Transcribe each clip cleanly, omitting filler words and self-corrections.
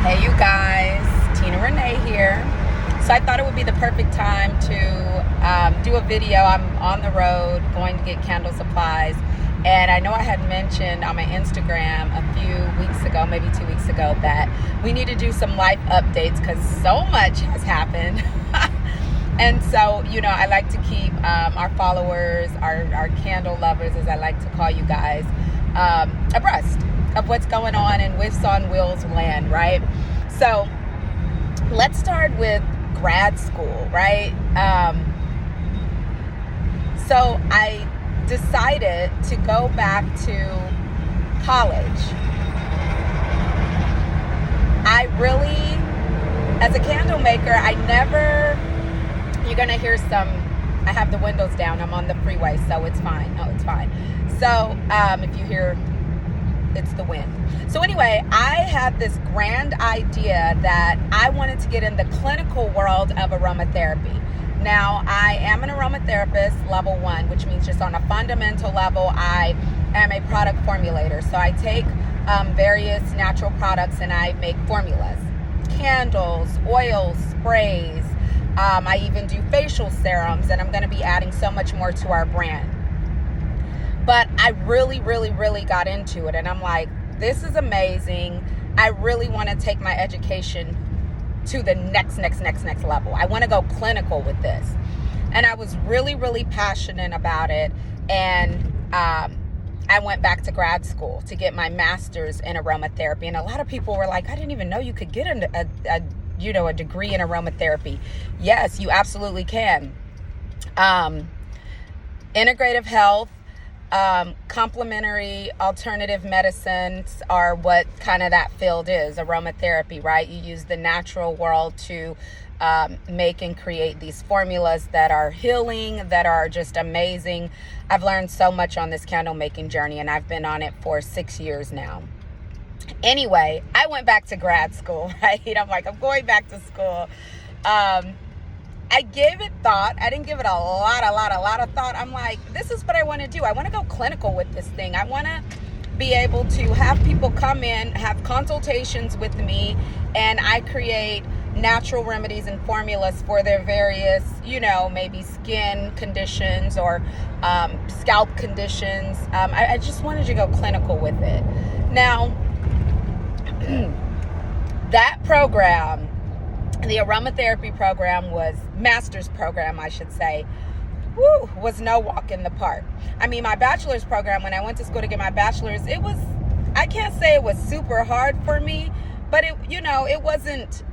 Hey you guys, Tina Renee here. So I thought it would be the perfect time to do a video. I'm on the road going to get candle supplies, and I know I had mentioned on my Instagram a few weeks ago, maybe 2 weeks ago, that we need to do some life updates because so much has happened. And so, I like to keep our followers, our candle lovers, as I like to call you guys, abreast of what's going on in Whiffs on Wheels land, right? So let's start with grad school, right? So I decided to go back to college. I really, as a candle maker, you're gonna hear I have the windows down, I'm on the freeway, so it's fine. Oh, it's fine. So if you hear, it's the wind. So anyway, I had this grand idea that I wanted to get in the clinical world of aromatherapy. Now, I am an aromatherapist level 1, which means just on a fundamental level, I am a product formulator. So I take various natural products and I make formulas, candles, oils, sprays. I even do facial serums, and I'm going to be adding so much more to our brand. But I really got into it, and I'm like, this is amazing. I really want to take my education to the next level. I want to go clinical with this. And I was really passionate about it. And I went back to grad school to get my master's in aromatherapy. And a lot of people were like, I didn't even know you could get a degree in aromatherapy. Yes, you absolutely can. Integrative health, complementary alternative medicines are what kind of that field is, aromatherapy, right? You use the natural world to make and create these formulas that are healing, that are just amazing. I've learned so much on this candle making journey, and I've been on it for 6 years now. Anyway, I went back to grad school, right? I'm like, I'm going back to school. I gave it thought. I didn't give it a lot of thought. I'm like, this is what I want to do. I want to go clinical with this thing. I want to be able to have people come in, have consultations with me, and I create natural remedies and formulas for their various, maybe skin conditions or scalp conditions. I just wanted to go clinical with it. Now, that program, the aromatherapy program, master's program, I should say, was no walk in the park. I mean, my bachelor's program, when I went to school to get my bachelor's, I can't say it was super hard for me, but it wasn't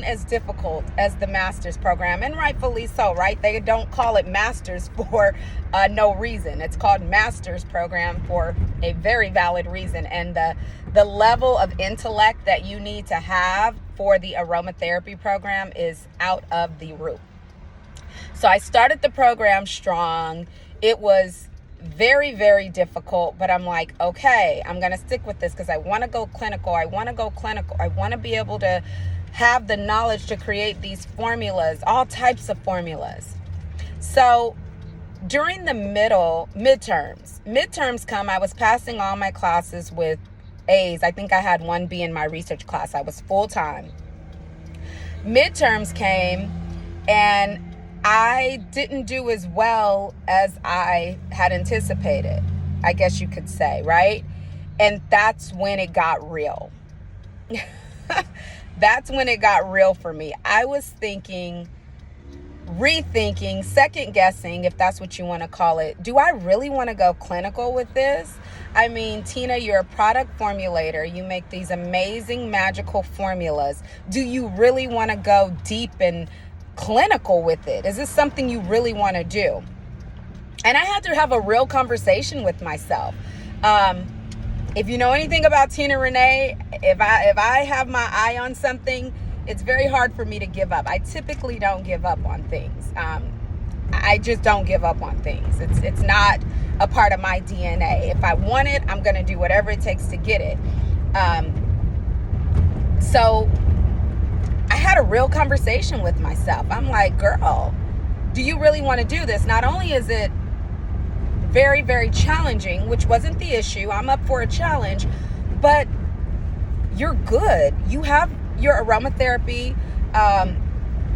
as difficult as the master's program, and rightfully so, right? They don't call it master's for no reason. It's called master's program for a very valid reason, and the level of intellect that you need to have for the aromatherapy program is out of the roof. So I started the program strong. It was very difficult, but I'm like, okay, I'm going to stick with this because I want to go clinical. I want to be able to have the knowledge to create these formulas, all types of formulas. So during the midterms come, I was passing all my classes with A's. I think I had 1 B in my research class. I was full-time. Midterms came, and I didn't do as well as I had anticipated, I guess you could say, right? And that's when it got real. That's when it got real for me. I was rethinking, second guessing, if that's what you want to call it. Do I really want to go clinical with this? I mean, Tina, you're a product formulator. You make these amazing magical formulas. Do you really want to go deep and clinical with it? Is this something you really want to do? And I had to have a real conversation with myself. If you know anything about Tina Renee, if I have my eye on something, it's very hard for me to give up. I typically don't give up on things. I just don't give up on things. It's not a part of my DNA. If I want it, I'm going to do whatever it takes to get it. So I had a real conversation with myself. I'm like, girl, do you really want to do this? Not only is it very, very challenging, which wasn't the issue. I'm up for a challenge, but you're good. You have your aromatherapy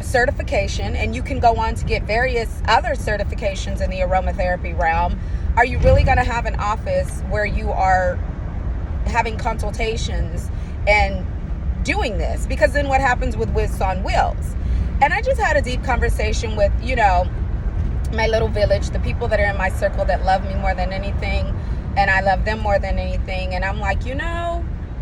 certification, and you can go on to get various other certifications in the aromatherapy realm. Are you really going to have an office where you are having consultations and doing this? Because then what happens with Wiz on Wheels? And I just had a deep conversation with, my little village, the people that are in my circle that love me more than anything, and I love them more than anything. And I'm like,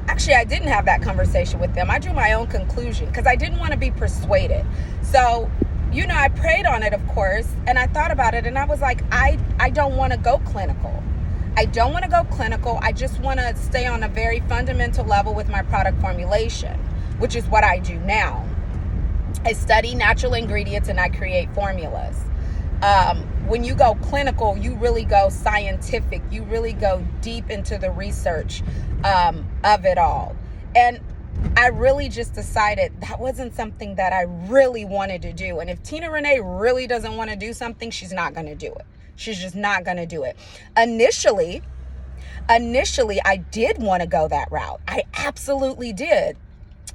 actually, I didn't have that conversation with them. I drew my own conclusion because I didn't want to be persuaded. So, I prayed on it, of course, and I thought about it, and I was like, I don't want to go clinical. I don't want to go clinical. I just want to stay on a very fundamental level with my product formulation, which is what I do now. I study natural ingredients and I create formulas. When you go clinical, you really go scientific. You really go deep into the research of it all. And I really just decided that wasn't something that I really wanted to do. And if Tina Renee really doesn't want to do something, she's not going to do it. She's just not going to do it. Initially, I did want to go that route. I absolutely did.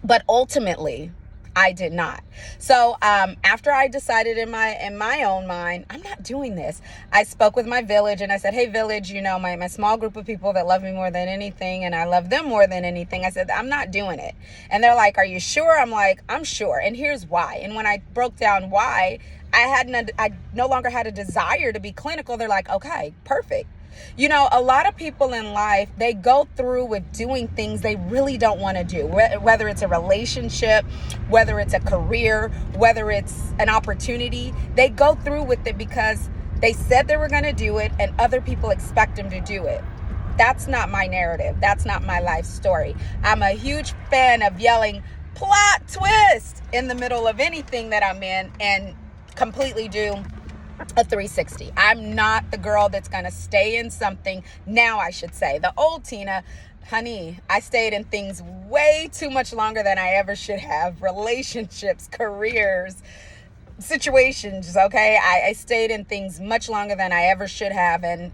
But ultimately, I did not. So after I decided in my own mind, I'm not doing this, I spoke with my village and I said, hey, village, my small group of people that love me more than anything, and I love them more than anything. I said, I'm not doing it. And they're like, are you sure? I'm like, I'm sure. And here's why. And when I broke down why, I no longer had a desire to be clinical. They're like, okay, perfect. A lot of people in life, they go through with doing things they really don't want to do, whether it's a relationship, whether it's a career, whether it's an opportunity. They go through with it because they said they were going to do it and other people expect them to do it. That's not my narrative. That's not my life story. I'm a huge fan of yelling plot twist in the middle of anything that I'm in and completely do a 360. I'm not the girl that's going to stay in something. Now I should say, the old Tina, honey, I stayed in things way too much longer than I ever should have. Relationships, careers, situations. Okay. I stayed in things much longer than I ever should have. And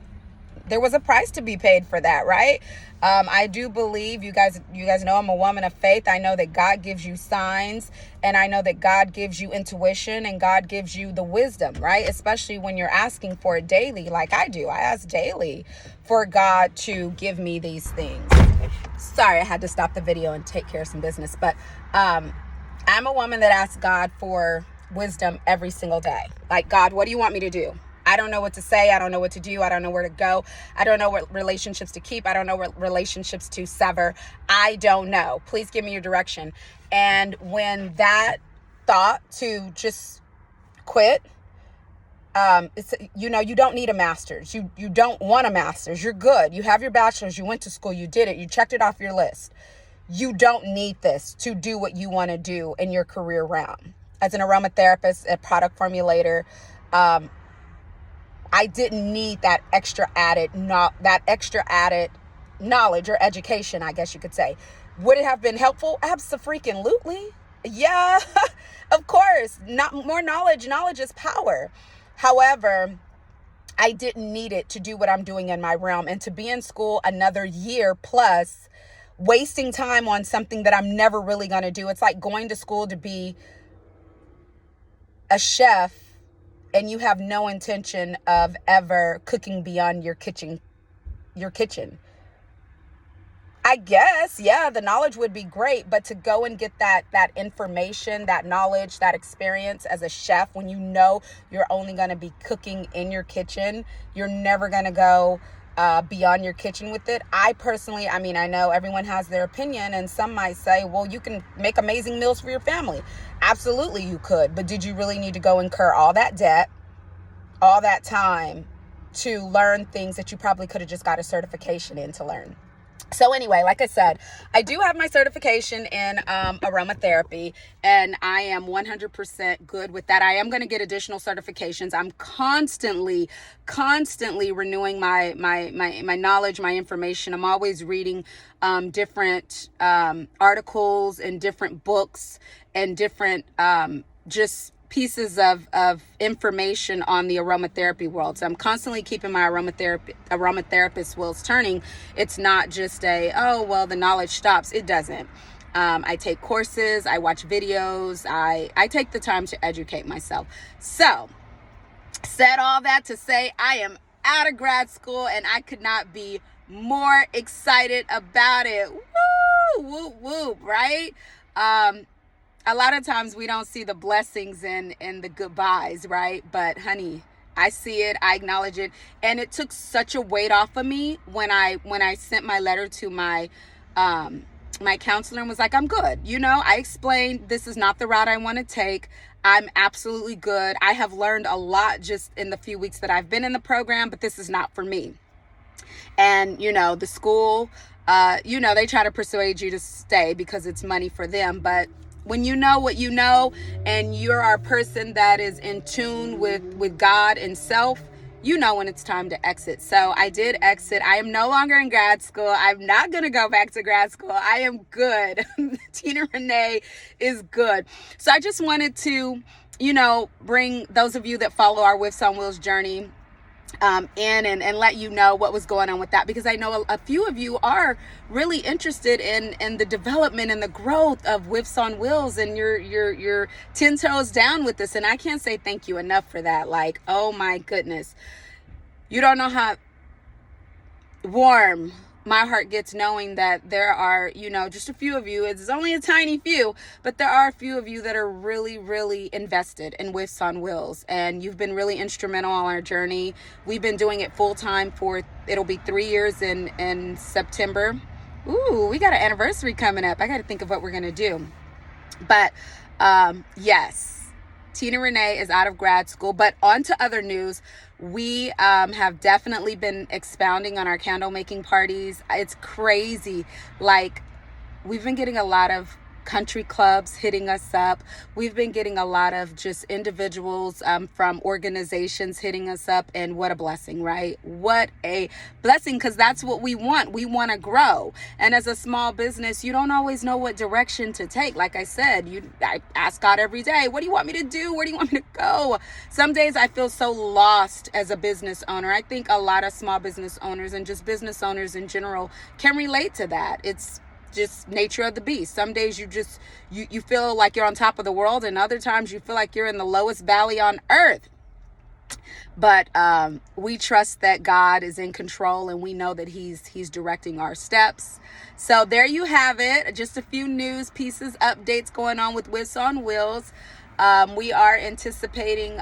there was a price to be paid for that, right? I do believe, you guys know I'm a woman of faith. I know that God gives you signs, and I know that God gives you intuition, and God gives you the wisdom, right? Especially when you're asking for it daily, like I do. I ask daily for God to give me these things. Sorry, I had to stop the video and take care of some business, but I'm a woman that asks God for wisdom every single day. Like, God, what do you want me to do? I don't know what to say. I don't know what to do. I don't know where to go. I don't know what relationships to keep. I don't know what relationships to sever. I don't know. Please give me your direction. And when that thought to just quit, it's, you don't need a master's. You don't want a master's. You're good. You have your bachelor's. You went to school. You did it. You checked it off your list. You don't need this to do what you want to do in your career realm. As an aromatherapist, a product formulator, I didn't need that extra added knowledge or education, I guess you could say. Would it have been helpful? Abso-freaking-lutely. Yeah, of course. Not more knowledge. Knowledge is power. However, I didn't need it to do what I'm doing in my realm, and to be in school another year plus, wasting time on something that I'm never really going to do. It's like going to school to be a chef and you have no intention of ever cooking beyond your kitchen. I guess, yeah, the knowledge would be great, but to go and get that information, that knowledge, that experience as a chef, when you're only going to be cooking in your kitchen, you're never going to go beyond your kitchen with it. I personally, I know everyone has their opinion, and some might say, well, you can make amazing meals for your family. Absolutely you could, but did you really need to go incur all that debt, all that time to learn things that you probably could have just got a certification in to learn? So anyway, like I said, I do have my certification in aromatherapy, and I am 100% good with that. I am going to get additional certifications. I'm constantly renewing my knowledge, my information. I'm always reading different articles and different books and different just pieces of information on the aromatherapy world. So I'm constantly keeping my aromatherapist wheels turning. It's not just the knowledge stops. It doesn't. I take courses, I watch videos, I take the time to educate myself. So, said all that to say I am out of grad school and I could not be more excited about it. Woo, whoop, whoop, right? A lot of times we don't see the blessings and the goodbyes, right? But honey, I see it, I acknowledge it, and it took such a weight off of me when I sent my letter to my my counselor and was like, I'm good. I explained this is not the route I want to take. I'm absolutely good. I have learned a lot just in the few weeks that I've been in the program, but this is not for me. And, the school, they try to persuade you to stay because it's money for them. But when you know what you know and you're a person that is in tune with God and self, when it's time to exit. So I did exit. I am no longer in grad school. I'm not going to go back to grad school. I am good. Tina Renee is good. So I just wanted to, bring those of you that follow our Whiffs on Wheels journey in and let you know what was going on with that, because I know a few of you are really interested in the development and the growth of Whiffs on Wheels, and you're 10 toes down with this, and I can't say thank you enough for that. Like, oh my goodness, you don't know how warm my heart gets knowing that there are, just a few of you. It's only a tiny few, but there are a few of you that are really, really invested in Whiffs on Wheels, and you've been really instrumental on our journey. We've been doing it full time it'll be 3 years in September. Ooh, we got an anniversary coming up. I got to think of what we're going to do. But yes, Tina Renee is out of grad school. But on to other news. We have definitely been expounding on our candle making parties. It's crazy. Like, we've been getting a lot of country clubs hitting us up. We've been getting a lot of just individuals from organizations hitting us up, and what a blessing, right? What a blessing, because that's what we want. We want to grow. And as a small business, you don't always know what direction to take. Like I said, I ask God every day, what do you want me to do? Where do you want me to go? Some days I feel so lost as a business owner. I think a lot of small business owners and just business owners in general can relate to that. It's just nature of the beast. Some days you feel like you're on top of the world, and other times you feel like you're in the lowest valley on earth. But we trust that God is in control, and we know that he's directing our steps. So there you have it. Just a few news pieces, updates going on with Whiffs on Wheels. We are anticipating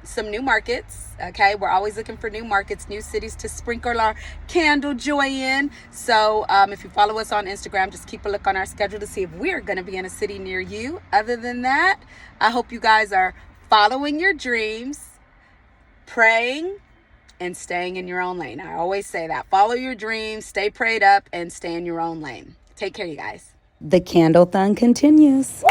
some new markets. Okay, we're always looking for new markets, new cities to sprinkle our candle joy in. So if you follow us on Instagram, just keep a look on our schedule to see if we're going to be in a city near you. Other than that, I hope you guys are following your dreams, praying, and staying in your own lane. I always say that. Follow your dreams, stay prayed up, and stay in your own lane. Take care, you guys. The Candle-thon continues.